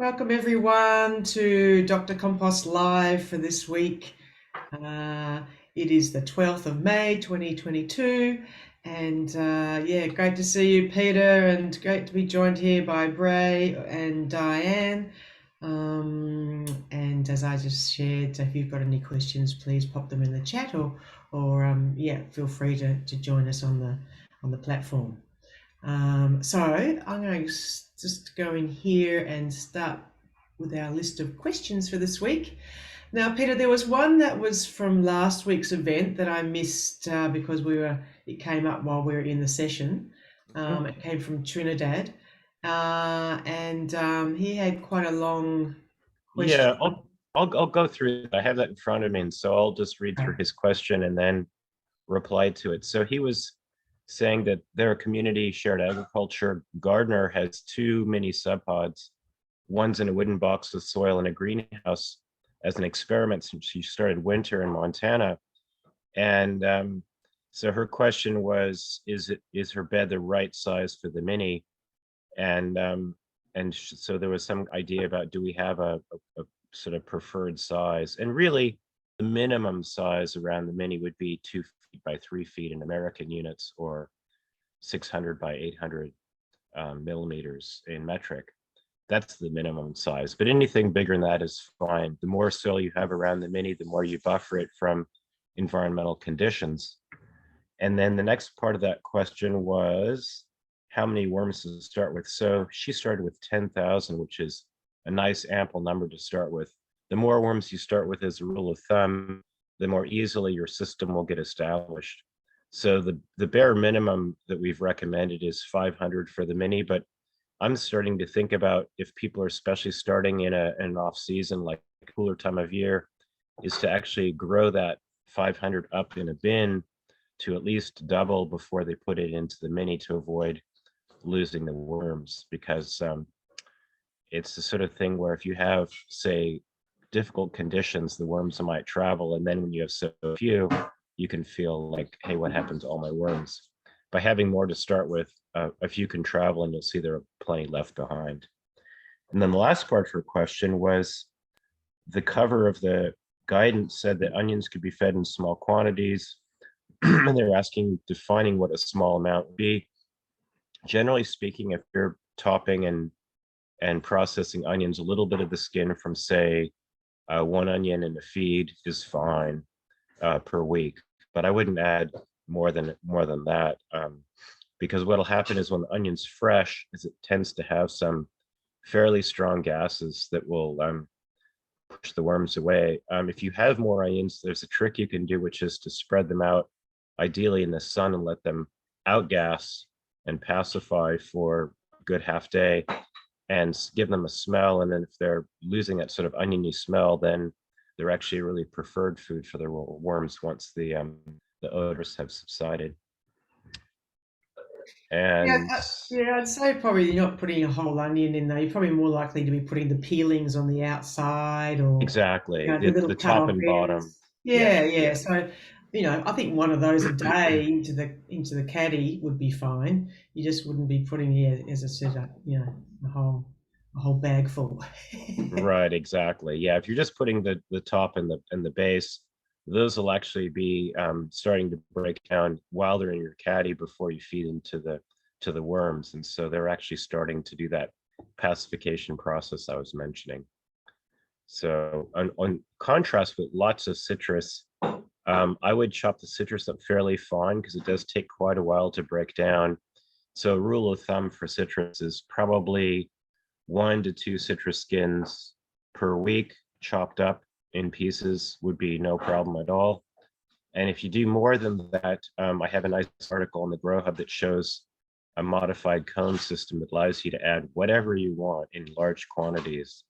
Welcome everyone to Dr Compost Live for this week. It is the 12th of May 2022 and great to see you, Peter, and great to be joined here by Bray and Diane. And as I just shared, if you've got any questions, please pop them in the chat or feel free to join us on the platform. So I'm going to just go in here and start with our list of questions for this week. Now, Peter, there was one that was from last week's event that I missed because it came up while we were in the session. It came from Trinidad, and he had quite a long question. Yeah, I'll go through it. I have that in front of me, and so I'll just read through his question and then reply to it. So he was saying that their community shared agriculture gardener has two mini subpods. One's in a wooden box with soil in a greenhouse as an experiment since she started winter in Montana. And so her question was, is her bed the right size for the mini? So there was some idea about, do we have a sort of preferred size? And really, the minimum size around the mini would be 2 feet by 3 feet in American units, or 600 by 800 millimeters in metric. That's the minimum size, but anything bigger than that is fine. The more soil you have around the mini, the more you buffer it from environmental conditions. And then the next part of that question was, how many worms to start with? So she started with 10,000, which is a nice ample number to start with. The more worms you start with, as a rule of thumb, the more easily your system will get established. So the bare minimum that we've recommended is 500 for the mini, but I'm starting to think about, if people are especially starting in an off season, like a cooler time of year, is to actually grow that 500 up in a bin to at least double before they put it into the mini, to avoid losing the worms, because it's the sort of thing where if you have, say, difficult conditions, the worms might travel, and then when you have so few, you can feel like, hey, what happened to all my worms? By having more to start with, a few can travel, and you'll see there are plenty left behind. And then the last part of her question was, the cover of the guidance said that onions could be fed in small quantities, and they were asking, defining what a small amount would be. Generally speaking, if you're topping and processing onions, a little bit of the skin from, say, one onion in a feed is fine per week, but I wouldn't add more than that, because what'll happen is, when the onion's fresh, is it tends to have some fairly strong gases that will push the worms away. If you have more onions, there's a trick you can do, which is to spread them out, ideally in the sun, and let them outgas and pacify for a good half day, and give them a smell. And then if they're losing that sort of oniony smell, then they're actually a really preferred food for the worms once the odors have subsided. And I'd say probably you're not putting a whole onion in there. You're probably more likely to be putting the peelings on the outside, or exactly, the little the cut top off and bottom. ends. Yeah. Yeah. So, I think one of those a day into the caddy would be fine. You just wouldn't be putting, as I said, a whole bag full. Right, exactly. Yeah, if you're just putting the top and the base, those will actually be starting to break down while they're in your caddy, before you feed them to the worms, and so they're actually starting to do that pacification process I was mentioning. So on contrast with lots of citrus, I would chop the citrus up fairly fine, because it does take quite a while to break down. So a rule of thumb for citrus is probably 1 to 2 citrus skins per week, chopped up in pieces, would be no problem at all. And if you do more than that, I have a nice article on the Grow Hub that shows a modified cone system that allows you to add whatever you want in large quantities.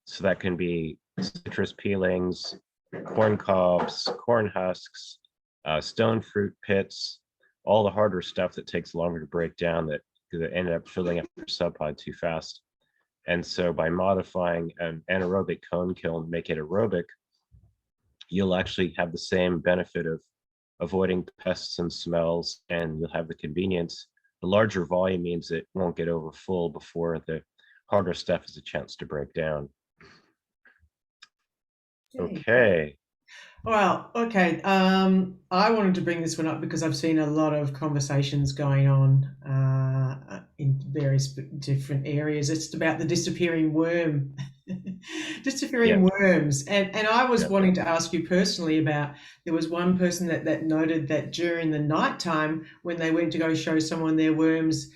So that can be citrus peelings, corn cobs, corn husks, stone fruit pits, all the harder stuff that takes longer to break down, that ended up filling up your subpod too fast. And so by modifying an anaerobic cone kiln, make it aerobic, you'll actually have the same benefit of avoiding pests and smells, and you'll have the convenience. The larger volume means it won't get over full before the harder stuff has a chance to break down. Okay. Okay. Well, okay. I wanted to bring this one up because I've seen a lot of conversations going on in various different areas. It's about the disappearing worm, Yeah. disappearing worms, and I was Yeah. wanting to ask you personally about. There was one person that noted that during the night time when they went to go show someone their worms,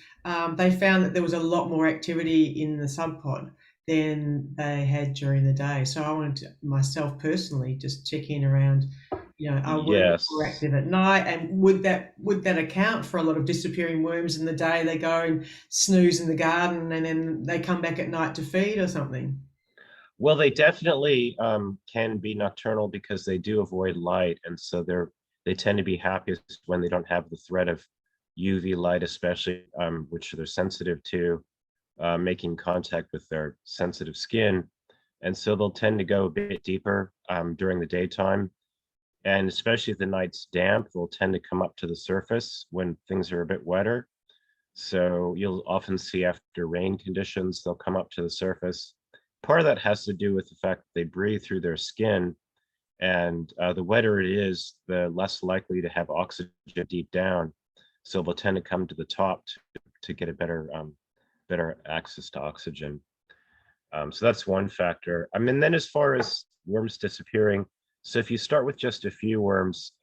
they found that there was a lot more activity in the sub pod than they had during the day. So I wanted to myself personally just check in around, are worms more Yes. active at night, and would that account for a lot of disappearing worms in the day? They go and snooze in the garden and then they come back at night to feed or something. Well, they definitely can be nocturnal because they do avoid light, and so they tend to be happiest when they don't have the threat of UV light, especially which they're sensitive to, making contact with their sensitive skin, and so they'll tend to go a bit deeper during the daytime, and especially if the night's damp, they'll tend to come up to the surface when things are a bit wetter. So you'll often see after rain conditions, they'll come up to the surface. Part of that has to do with the fact that they breathe through their skin, and the wetter it is, the less likely to have oxygen deep down. So they'll tend to come to the top to get a better access to oxygen. So that's one factor. I mean, then as far as worms disappearing, so if you start with just a few worms,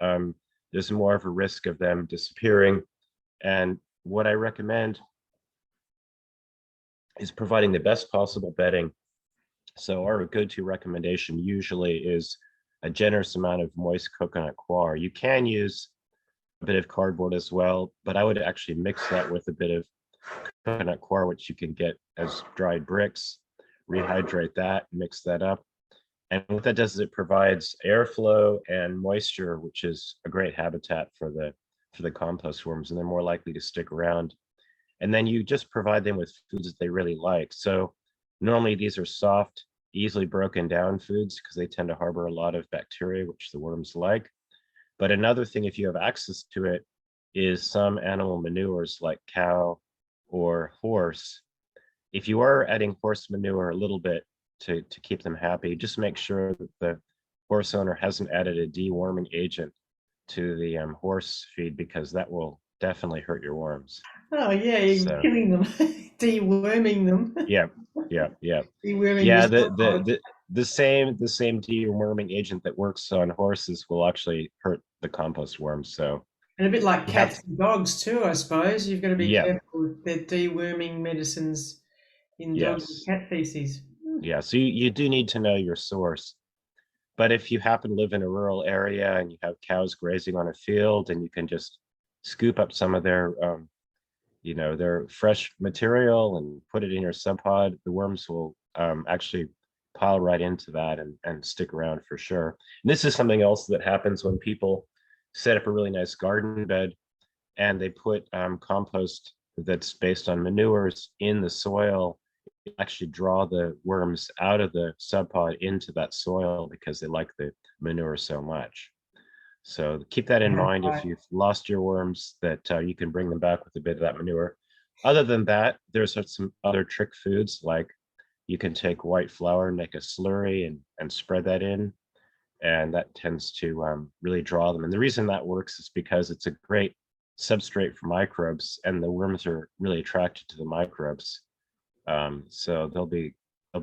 there's more of a risk of them disappearing. And what I recommend is providing the best possible bedding. So our go-to recommendation usually is a generous amount of moist coconut coir. You can use a bit of cardboard as well, but I would actually mix that with a bit of coconut coir, which you can get as dried bricks, rehydrate that, mix that up. And what that does is it provides airflow and moisture, which is a great habitat for the compost worms, and they're more likely to stick around. And then you just provide them with foods that they really like. So normally these are soft, easily broken down foods because they tend to harbor a lot of bacteria, which the worms like. But another thing, if you have access to it, is some animal manures like cow or horse. If you are adding horse manure a little bit to keep them happy, just make sure that the horse owner hasn't added a deworming agent to the horse feed, because that will definitely hurt your worms. Oh yeah, you're So killing them, deworming them, yeah, yeah, yeah, deworming your yeah. sub pod. The same deworming agent that works on horses will actually hurt the compost worms. So And a bit like you have cats to, and dogs too, I suppose. You've got to be yeah, careful with their deworming medicines in dog and yes, cat feces. yeah. So you do need to know your source. But if you happen to live in a rural area and you have cows grazing on a field, and you can just scoop up some of their fresh material and put it in your sub pod, the worms will actually pile right into that and stick around for sure. And this is something else that happens when people set up a really nice garden bed and they put compost that's based on manures in the soil. Actually draw the worms out of the sub pod into that soil because they like the manure so much. So keep that in Yeah, mind. If right. you've lost your worms, that you can bring them back with a bit of that manure. Other than that, there's some other trick foods, like you can take white flour and make a slurry and spread that in, and that tends to really draw them. And the reason that works is because it's a great substrate for microbes, and the worms are really attracted to the microbes. So they'll be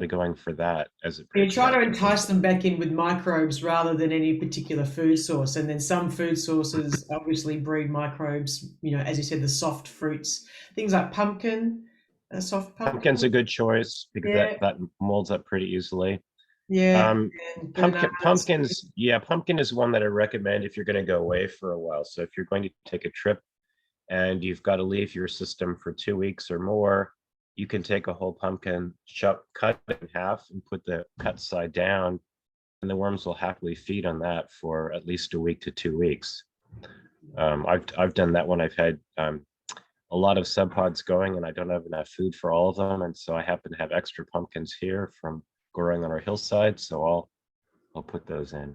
going for that as it You're breaks trying down to for entice food. them back in with microbes rather than any particular food source. And then some food sources obviously breed microbes, as you said, the soft fruits, things like pumpkin, a soft Pumpkin's a pumpkin. good choice because that Yeah, that molds up pretty easily. yeah. Um, And bananas. pumpkin is one that I recommend if you're going to go away for a while. So if you're going to take a trip and you've got to leave your system for 2 weeks or more, you can take a whole pumpkin, cut it in half, and put the cut side down, and the worms will happily feed on that for at least a week to 2 weeks. I've done that when I've had a lot of sub pods going and I don't have enough food for all of them, and so I happen to have extra pumpkins here from growing on our hillside, so I'll put those in.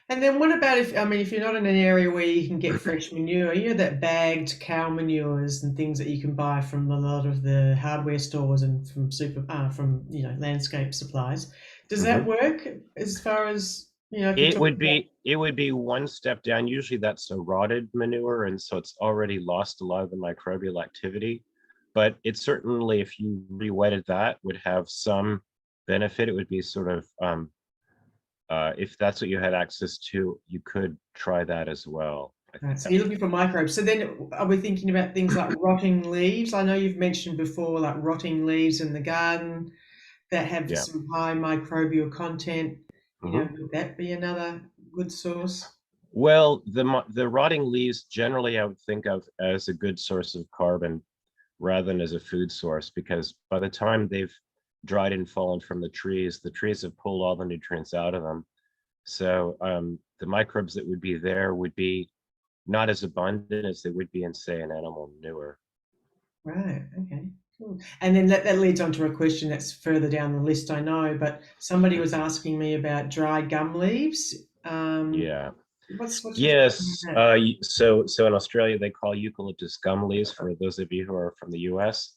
And then what about if you're not in an area where you can get fresh manure, that bagged cow manures and things that you can buy from a lot of the hardware stores and from landscape supplies. Does that Mhm. work as far as, if you're talking about? It would be one step down. Usually that's a rotted manure, and so it's already lost a lot of the microbial activity. But it certainly, if you re-wetted that, would have some benefit. It would be sort of if that's what you had access to, you could try that as well. I Right, think so that you're would looking for microbes. So then are we thinking about things like rotting leaves? I know you've mentioned before, like rotting leaves in the garden that have yeah. some high microbial content. Mhm. Could that be another good source? Well, the rotting leaves generally I would think of as a good source of carbon rather than as a food source, because by the time they've dried and fallen from the trees have pulled all the nutrients out of them. So the microbes that would be there would be not as abundant as they would be in, say, an animal manure. Right. Okay. Cool. And then that leads on to a question that's further down the list, I know, but somebody was asking me about dry gum leaves. Yeah. What's your thought on Yes. that? So in Australia they call eucalyptus gum leaves, for those of you who are from the US.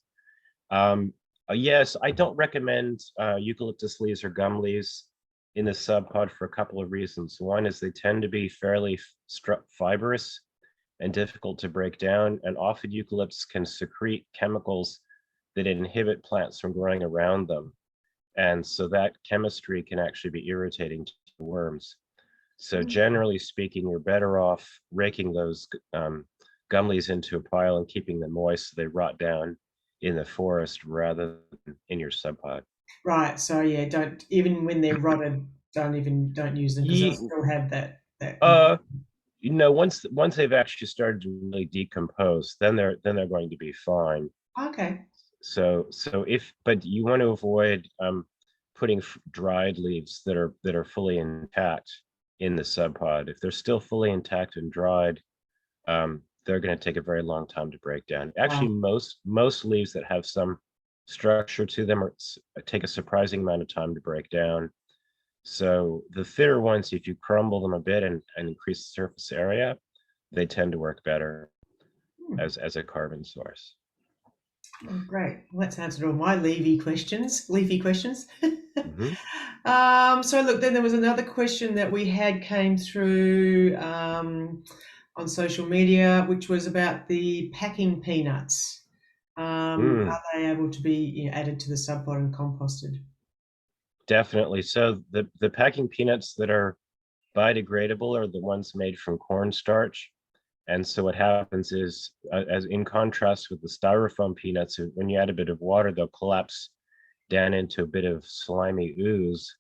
Um, yes, I don't recommend eucalyptus leaves or gum leaves in the sub pod for a couple of reasons. One is they tend to be fairly fibrous and difficult to break down, and often eucalypts can secrete chemicals that inhibit plants from growing around them. And so that chemistry can actually be irritating to worms. So generally speaking, you're better off raking those gum leaves into a pile and keeping them moist so they rot down in the forest rather than in your sub pod. Right. So yeah, don't even when they're rotted, don't use them because they'll Ye- still have that Uh, component. once they've actually started to really decompose, then they're going to be fine. Okay. So if but you want to avoid putting dried leaves that are fully intact in the sub pod. If they're still fully intact and dried, they're going to take a very long time to break down. Wow. Actually, most leaves that have some structure to them take a surprising amount of time to break down. So the thinner ones, if you crumble them a bit and increase the surface area, they tend to work better Hmm. as a carbon source. Oh, great. Well, that's answered all my leafy questions. Leafy questions. Hmm. So look, then there was another question that we had came through on social media, which was about the packing peanuts. Mm, Are they able to be added to the sub pot and composted? definitely. So the packing peanuts that are biodegradable are the ones made from cornstarch. And so what happens is, as in contrast with the styrofoam peanuts, when you add a bit of water, they'll collapse down into a bit of slimy ooze.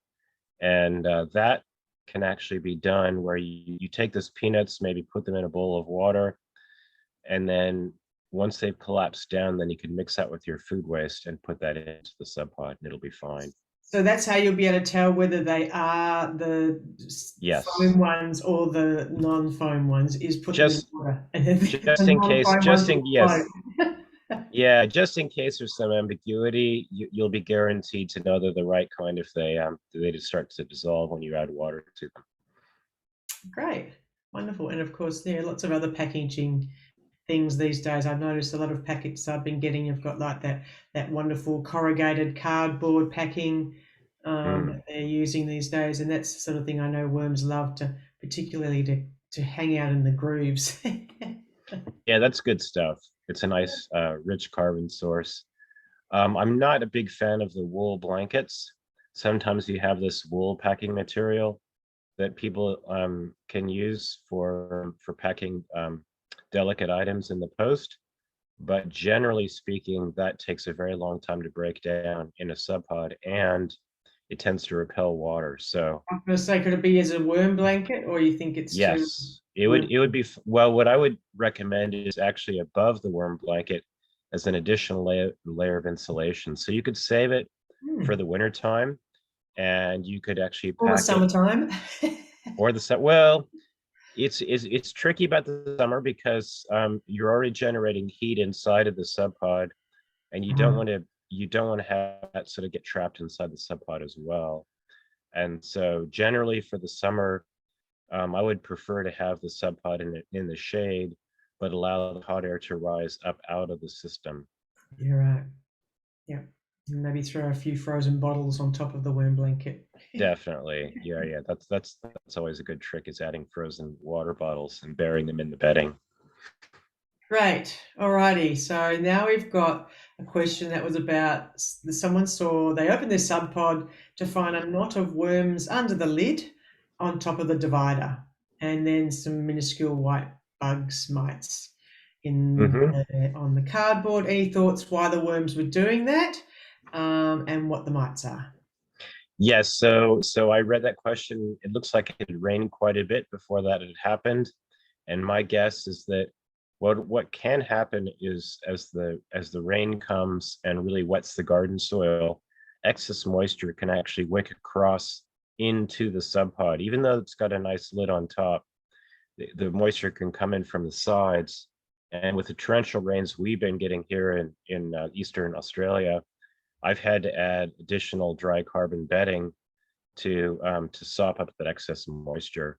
And that can actually be done where you take those peanuts, maybe put them in a bowl of water, and then once they've collapsed down, then you can mix that with your food waste and put that into the sub pod and it'll be fine. So that's how you'll be able to tell whether they are the Yes. foam ones or the non-foam ones is put them in Just water, and then the just in case, non-foam ones will float. yes. Yeah, just in case there's some ambiguity, you'll be guaranteed to know they're the right kind if they just start to dissolve when you add water to them. Great, wonderful, and of course there are lots of other packaging things these days. I've noticed a lot of packets I've been getting have got like that wonderful corrugated cardboard packing that Mm. they're using these days, and that's the sort of thing I know worms love to, particularly to hang out in the grooves. Yeah, that's good stuff. It's a nice, rich carbon source. I'm not a big fan of the wool blankets. Sometimes you have this wool packing material that people can use for packing delicate items in the post. But generally speaking, that takes a very long time to break down in a sub pod, and it tends to repel water. So I'm going to say, could it be as a worm blanket, or you think it's too yes, it would worm? it would be well. What I would recommend is actually above the worm blanket as an additional layer of insulation. So you could save it for Hmm. the winter time, and you could actually Or the pack it summertime? or the set. Well, it's tricky about the summer because you're already generating heat inside of the sub pod, and Mhm. you don't want to have that sort of get trapped inside the sub pod as well. And so generally for the summer, I would prefer to have the sub pod in the shade, but allow the hot air to rise up out of the system. You're right. Yeah. And maybe throw a few frozen bottles on top of the worm blanket. Definitely. Yeah, yeah. That's always a good trick, is adding frozen water bottles and burying them in the bedding. Great. Alrighty. So now we've got a question that was about someone saw they opened their sub pod to find a knot of worms under the lid on top of the divider, and then some minuscule white bugs mites Hmm. on the cardboard. Any thoughts why the worms were doing that, and what the mites are? Yes, so I read that question. It looks like it had rained quite a bit before that had happened. And my guess is that what can happen is, as the rain comes and really wets the garden soil, excess moisture can actually wick across into the sub pod. Even though it's got a nice lid on top, the moisture can come in from the sides. And with the torrential rains we've been getting here in Eastern Australia, I've had to add additional dry carbon bedding to sop up that excess moisture.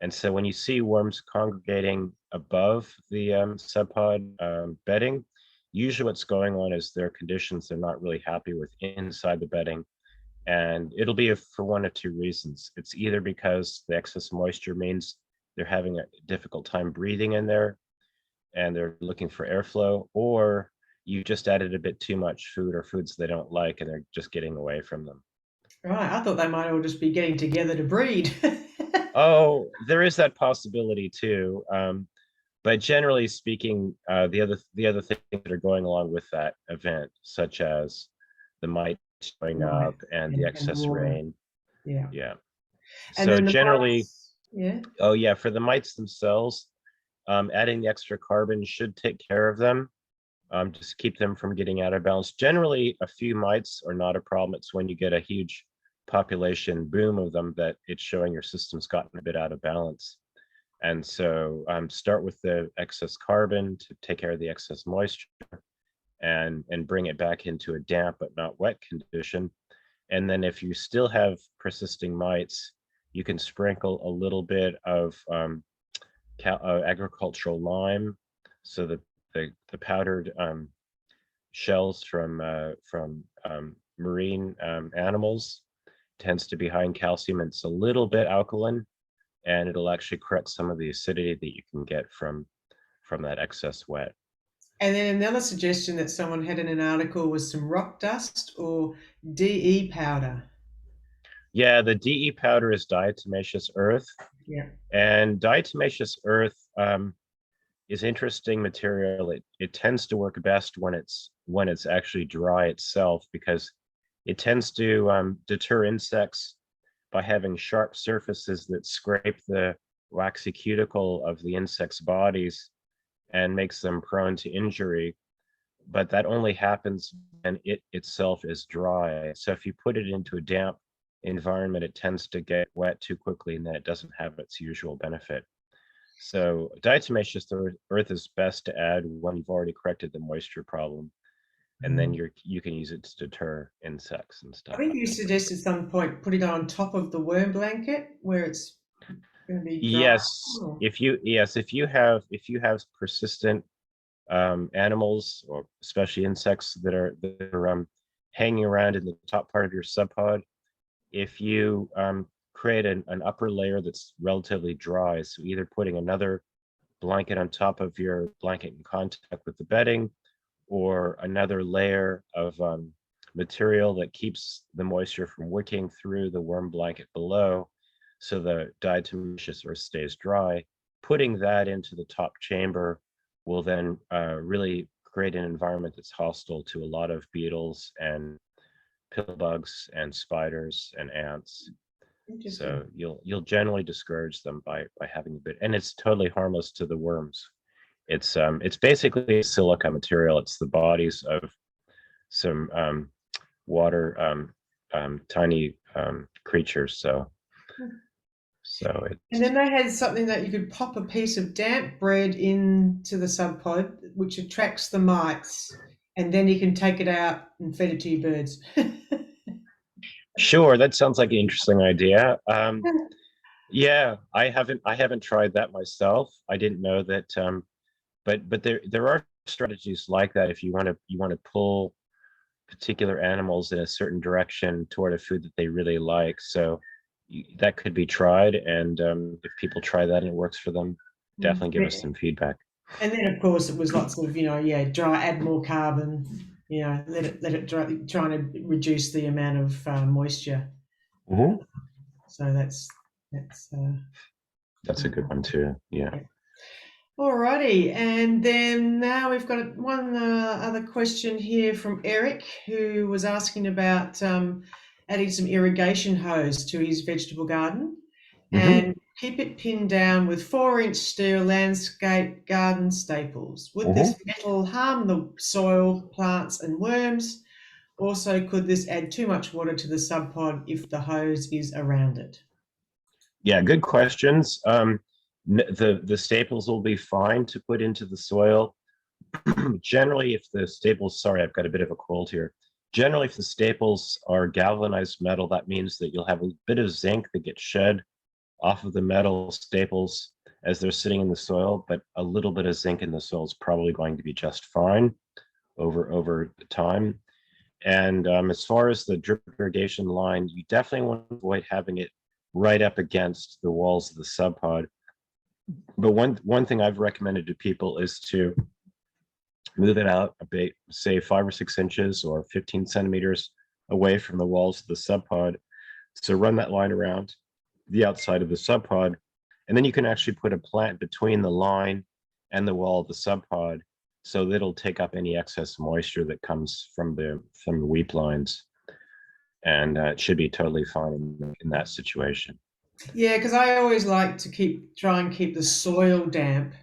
And so when you see worms congregating above the subpod bedding, usually what's going on is there are conditions they're not really happy with inside the bedding. And it'll be for one of two reasons. It's either because the excess moisture means they're having a difficult time breathing in there and they're looking for airflow, or you just added a bit too much food or foods they don't like and they're just getting away from them. Right. I thought they might all just be getting together to breed. Oh, there is that possibility too. But generally speaking, the other things that are going along with that event, such as the mites showing Right. up and the And the excess water. rain. Yeah. Yeah. And So then the generally, mites. Yeah. oh yeah, for the mites themselves, adding the extra carbon should take care of them. Just keep them from getting out of balance. Generally, a few mites are not a problem. It's when you get a huge population boom of them that it's showing your system's gotten a bit out of balance. And so start with the excess carbon to take care of the excess moisture and bring it back into a damp but not wet condition. And then if you still have persisting mites, you can sprinkle a little bit of agricultural lime, so that the powdered shells from marine animals tends to be high in calcium, and it's a little bit alkaline, and it'll actually correct some of the acidity that you can get from that excess wet. And then another suggestion that someone had in an article was some rock dust or DE powder. Yeah, the DE powder is diatomaceous earth, Yeah. and diatomaceous earth is interesting material. It tends to work best when it's actually dry itself, because it tends to deter insects by having sharp surfaces that scrape the waxy cuticle of the insects' bodies and makes them prone to injury. But that only happens when it itself is dry. So if you put it into a damp environment, it tends to get wet too quickly, and then it doesn't have its usual benefit. So diatomaceous earth is best to add when you've already corrected the moisture problem, and then Mm. you can use it to deter insects and I stuff think like you that pretty suggested quick. some point put it on top of the worm blanket where it's going to be dry. Yes, Oh. if you have persistent animals, or especially insects that are hanging around in the top part of your subpod, if you create an upper layer that's relatively dry, so either putting another blanket on top of your blanket in contact with the bedding, or another layer of material that keeps the moisture from wicking through the worm blanket below, so the diatomaceous earth stays dry. Putting that into the top chamber will then really create an environment that's hostile to a lot of beetles and bugs and spiders and ants. Interesting. So you'll generally discourage them by having a bit, and it's totally harmless to the worms. It's basically a silica material. It's the bodies of some water tiny creatures. So And then it's they had something that you could pop a piece of damp bread into the sub pod, which attracts the mites, and then you can take it out and feed it to your birds. sure, that sounds like an interesting idea. Yeah, I haven't tried that myself. I didn't know that. But there are strategies like that if you want to pull particular animals in a certain direction toward a food that they really like. So that could be tried, and if people try that and it works for them, definitely give us Yeah. some feedback. And then of course it was lots of, yeah, dry, add more carbon, let it dry, trying to reduce the amount of moisture. Hmm. So that's That's a good one too. Yeah. yeah. Alrighty, and then now we've got one other question here from Eric, who was asking about adding some irrigation hose to his vegetable garden Hmm. and keep it pinned down with 4-inch steel landscape garden staples. Would Hmm. this metal harm the soil, plants, and worms? Also, could this add too much water to the sub pod if the hose is around it? Yeah, good questions. The staples will be fine to put into the soil. Generally, if the staples, sorry, I've got a bit of a cold here. Generally, if the staples are galvanized metal, that means that you'll have a bit of zinc that gets shed off of the metal staples as they're sitting in the soil, but a little bit of zinc in the soil is probably going to be just fine over time. And as far as the drip irrigation line, you definitely want to avoid having it right up against the walls of the sub pod. But one thing I've recommended to people is to move it out a bit, say 5 or 6 inches or 15 centimeters away from the walls of the sub pod. So run that line around the outside of the sub pod, and then you can actually put a plant between the line and the wall of the sub pod, so that it'll take up any excess moisture that comes from the weep lines, and it should be totally fine in that situation. Yeah, because I always like to try and keep the soil damp,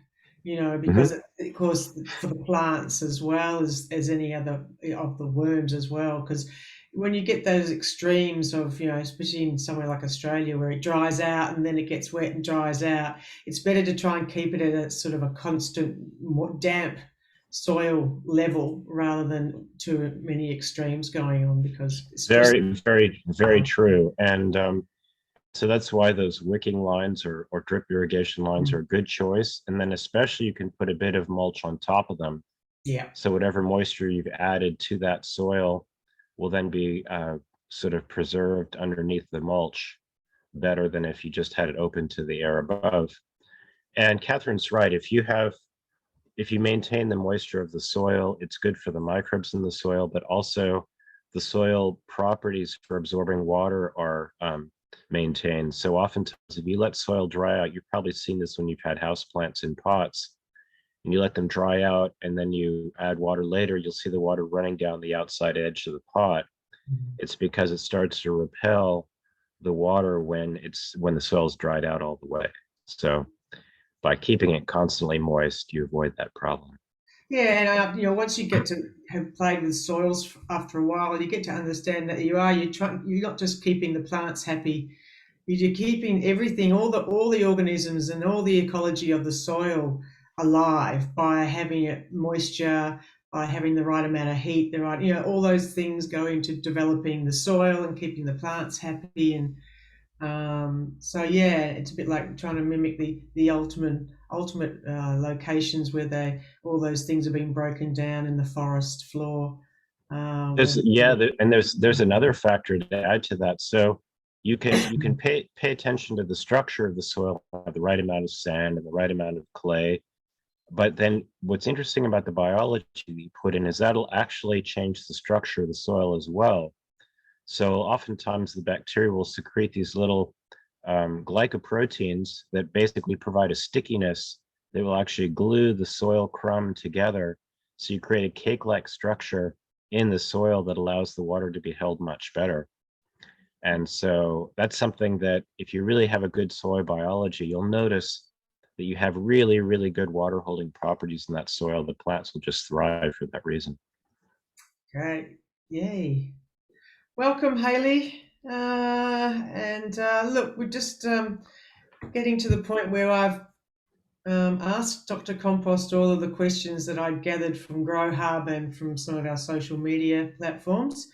because Hmm. of course for the plants as well as any other of the worms as well. Because when you get those extremes of, especially in somewhere like Australia where it dries out and then it gets wet and dries out, it's better to try and keep it at a sort of a constant, more damp soil level rather than too many extremes going on because especially. Very, very, very true. And so that's why those wicking lines or drip irrigation lines are a good choice. And then especially you can put a bit of mulch on top of them. Yeah. So whatever moisture you've added to that soil will then be sort of preserved underneath the mulch better than if you just had it open to the air above. And Catherine's right. If you maintain the moisture of the soil, it's good for the microbes in the soil, but also the soil properties for absorbing water are maintained. So oftentimes, if you let soil dry out, you've probably seen this when you've had houseplants in pots, and you let them dry out, and then you add water later, you'll see the water running down the outside edge of the pot. It's because it starts to repel the water when the soil's dried out all the way. So by keeping it constantly moist, you avoid that problem. Yeah, and once you get to have played with soils after a while, you get to understand that you're not just keeping the plants happy, you're keeping everything, all the organisms and all the ecology of the soil alive by having it moisture, by having the right amount of heat, the right, all those things go into developing the soil and keeping the plants happy. And so yeah, it's a bit like trying to mimic the ultimate locations where they all those things are being broken down in the forest floor. There's When yeah, and there's another factor to add to that. So you can pay attention to the structure of the soil, the right amount of sand and the right amount of clay. But then what's interesting about the biology that you put in is that'll actually change the structure of the soil as well. So oftentimes the bacteria will secrete these little glycoproteins that basically provide a stickiness that will actually glue the soil crumb together. So you create a cake-like structure in the soil that allows the water to be held much better. And so that's something that if you really have a good soil biology, you'll notice that you have really, really good water holding properties in that soil. The plants will just thrive for that reason. Great, yay! Welcome, Haley. And look, we're just getting to the point where I've asked Dr. Compost all of the questions that I'd gathered from Grow Hub and from some of our social media platforms.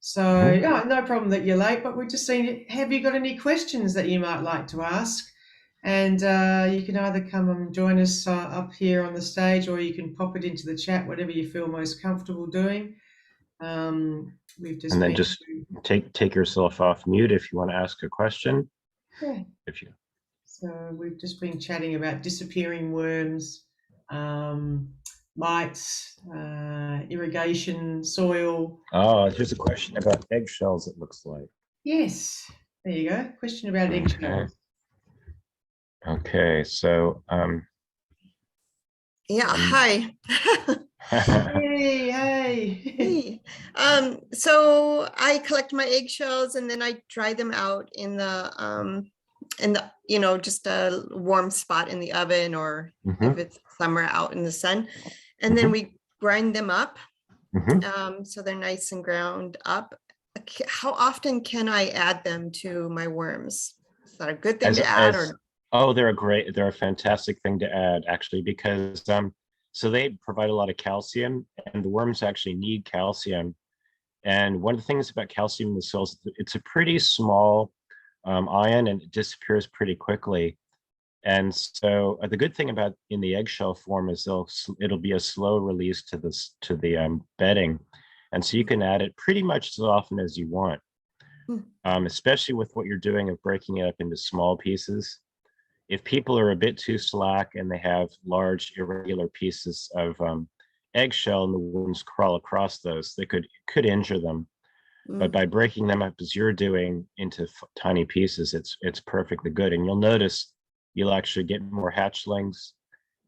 So, yeah, no problem that you're late, but we're just saying, have you got any questions that you might like to ask? And you can either come and join us up here on the stage, or you can pop it into the chat, whatever you feel most comfortable doing. We've just And then been just take yourself off mute if you want to ask a question. yeah. If you So we've just been chatting about disappearing worms, mites, irrigation, soil. here's a question about eggshells, it looks like. Yes, there you go. Question about Okay. eggshells. Okay, so Yeah, hi. Hey, hey. Hey. So I collect my eggshells and then I dry them out in the just a warm spot in the oven, or if it's somewhere out in the sun. And then we grind them up. So they're nice and ground up. How often can I add them to my worms? Is that a good thing to add or? Oh, they're a fantastic thing to add, actually, because so they provide a lot of calcium, and the worms actually need calcium. And one of the things about calcium in the soil is it's a pretty small ion, and it disappears pretty quickly. And so the good thing about in the eggshell form is it'll be a slow release to the bedding, and so you can add it pretty much as often as you want, especially with what you're doing of breaking it up into small pieces. If people are a bit too slack and they have large irregular pieces of eggshell and the worms crawl across those, they could injure them. But by breaking them up as you're doing into tiny pieces, it's perfectly good. And you'll notice you'll actually get more hatchlings,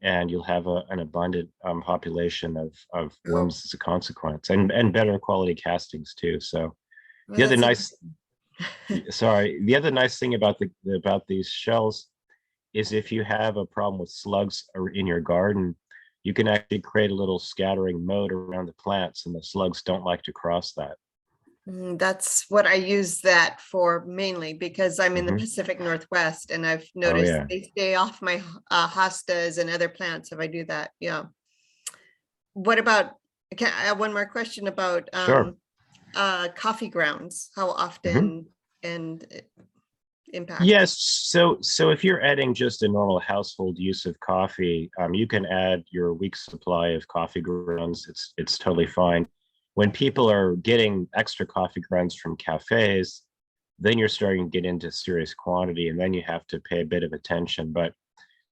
and you'll have an abundant population of worms as a consequence, and better quality castings too. So the other nice, the other nice thing about about these shells is if you have a problem with slugs in your garden, you can actually create a little scattering moat around the plants, and the slugs don't like to cross that. That's what I use that for mainly, because I'm in the Pacific Northwest, and I've noticed they stay off my hostas and other plants if I do that. Yeah. What about, I have one more question about coffee grounds. How often and impact? Yes, so if you're adding just a normal household use of coffee, you can add your week's supply of coffee grounds. It's totally fine. When people are getting extra coffee grounds from cafes, then you're starting to get into serious quantity, and then you have to pay a bit of attention. But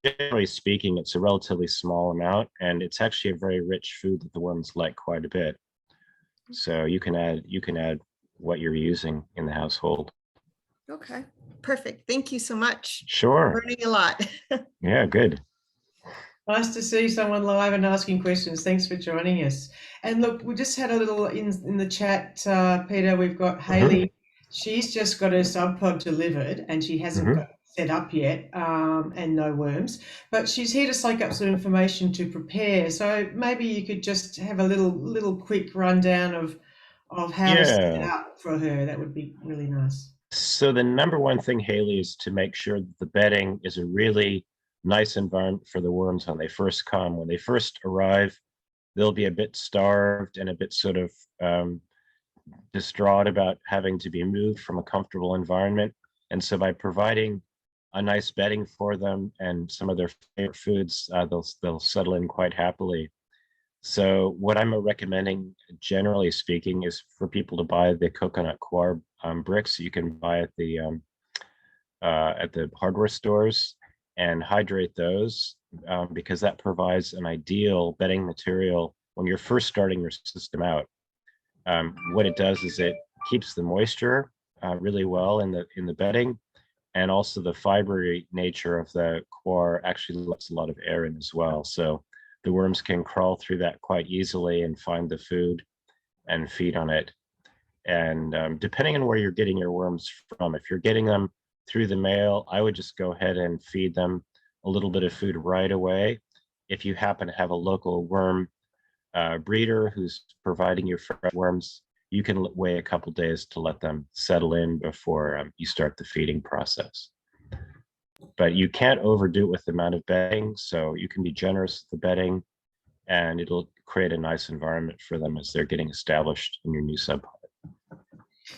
generally speaking, it's a relatively small amount, and it's actually a very rich food that the worms like quite a bit. So you can add what you're using in the household. Okay, perfect. Thank you so much. Sure. Learning a lot. Yeah, good. Nice to see someone live and asking questions. Thanks for joining us. And look, we just had a little in the chat, Peter. We've got Haley. She's just got her sub pod delivered, and she hasn't got set up yet, and no worms. But she's here to soak up some information to prepare. So maybe you could just have a little quick rundown of how to set it up for her. That would be really nice. So the number one thing, Haley, is to make sure that the bedding is a really nice environment for the worms when they first come. When they first arrive, they'll be a bit starved and a bit sort of distraught about having to be moved from a comfortable environment. And so by providing a nice bedding for them and some of their favorite foods, they'll settle in quite happily. So what I'm recommending, generally speaking, is for people to buy the coconut coir bricks you can buy at the hardware stores, and hydrate those, because that provides an ideal bedding material when you're first starting your system out. What it does is it keeps the moisture really well in the bedding, and also the fibery nature of the coir actually lets a lot of air in as well. So the worms can crawl through that quite easily and find the food and feed on it. And depending on where you're getting your worms from, if you're getting them through the mail, I would just go ahead and feed them a little bit of food right away. If you happen to have a local worm breeder who's providing you fresh worms, you can wait a couple days to let them settle in before you start the feeding process. But you can't overdo it with the amount of bedding, so you can be generous with the bedding, and it'll create a nice environment for them as they're getting established in your new sub pod.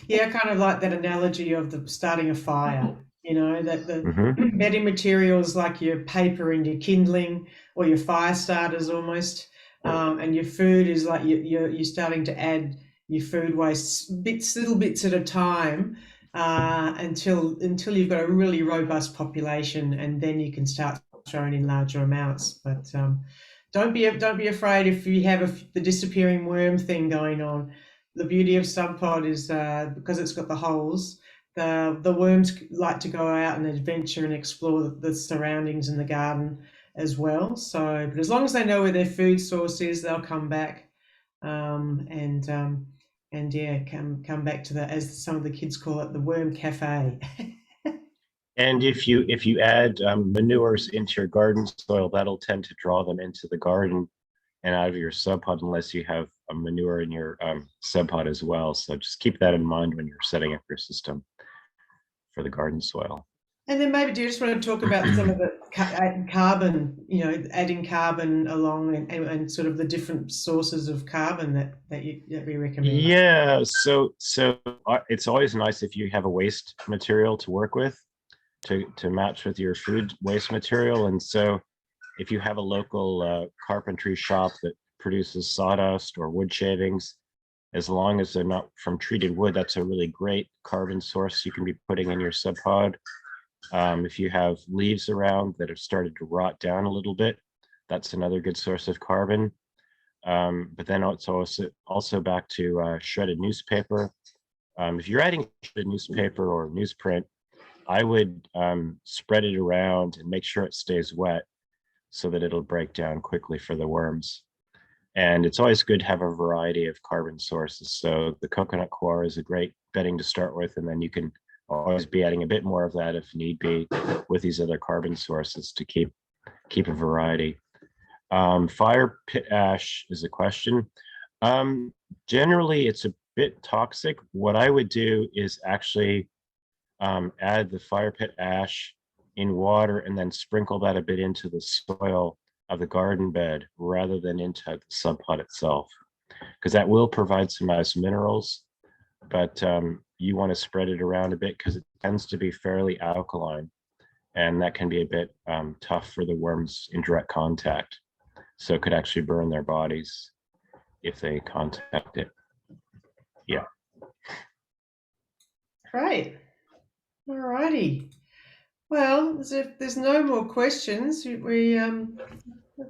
Yeah, I kind of like that analogy of the starting a fire. You know, that the Hmm. bedding materials like your paper and your kindling or your fire starters almost, and your food is like you're starting to add your food waste little bits at a time, until you've got a really robust population, and then you can start throwing in larger amounts. But don't be afraid if you have the disappearing worm thing going on. The beauty of SubPod is, because it's got the holes, the worms like to go out and adventure and explore the surroundings in the garden as well. So, but as long as they know where their food source is, they'll come back, and yeah, come back to the, as some of the kids call it, the worm cafe. And if you add manures into your garden soil, that'll tend to draw them into the garden and out of your sub pod, unless you have a manure in your sub pod as well. So just keep that in mind when you're setting up your system for the garden soil. And then maybe do you just want to talk about some of the carbon, adding carbon along, and sort of the different sources of carbon that we recommend? Yeah, so it's always nice if you have a waste material to work with to match with your food waste material. And so if you have a local carpentry shop that produces sawdust or wood shavings, as long as they're not from treated wood, that's a really great carbon source you can be putting in your sub pod. If you have leaves around that have started to rot down a little bit, that's another good source of carbon. But then it's also back to shredded newspaper. If you're adding shredded newspaper or newsprint, I would spread it around and make sure it stays wet so that it'll break down quickly for the worms. And it's always good to have a variety of carbon sources. So the coconut coir is a great bedding to start with, and then you can always be adding a bit more of that if need be with these other carbon sources to keep a variety. Fire pit ash is a question. Generally, it's a bit toxic. What I would do is actually add the fire pit ash in water and then sprinkle that a bit into the soil of the garden bed rather than into the sub pot itself, because that will provide some nice minerals, but you want to spread it around a bit because it tends to be fairly alkaline, and that can be a bit tough for the worms in direct contact. So it could actually burn their bodies if they contact it. Yeah. Great. All righty. Well, if there's no more questions, I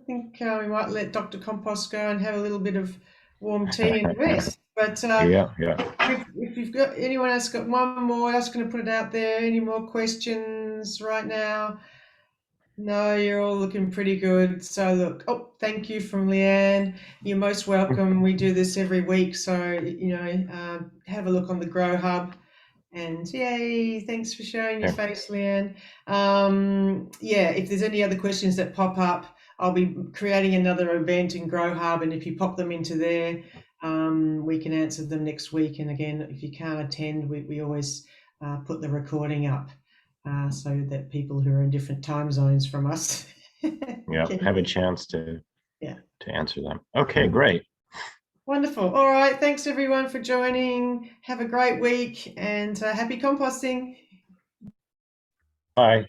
think we might let Dr. Compost go and have a little bit of warm tea and rest. But Yeah. if you've got anyone else got one more, I was going to put it out there. Any more questions right now? No, you're all looking pretty good. So look, thank you from Leanne. You're most welcome. We do this every week, so have a look on the Grow Hub. And yay, thanks for showing your face, Leanne. If there's any other questions that pop up, I'll be creating another event in Grow Hub, and if you pop them into there, we can answer them next week. And again, if you can't attend, we always put the recording up, so that people who are in different time zones from us Have a chance to answer them. Okay, great. Wonderful. All right. Thanks everyone for joining. Have a great week, and happy composting. Bye.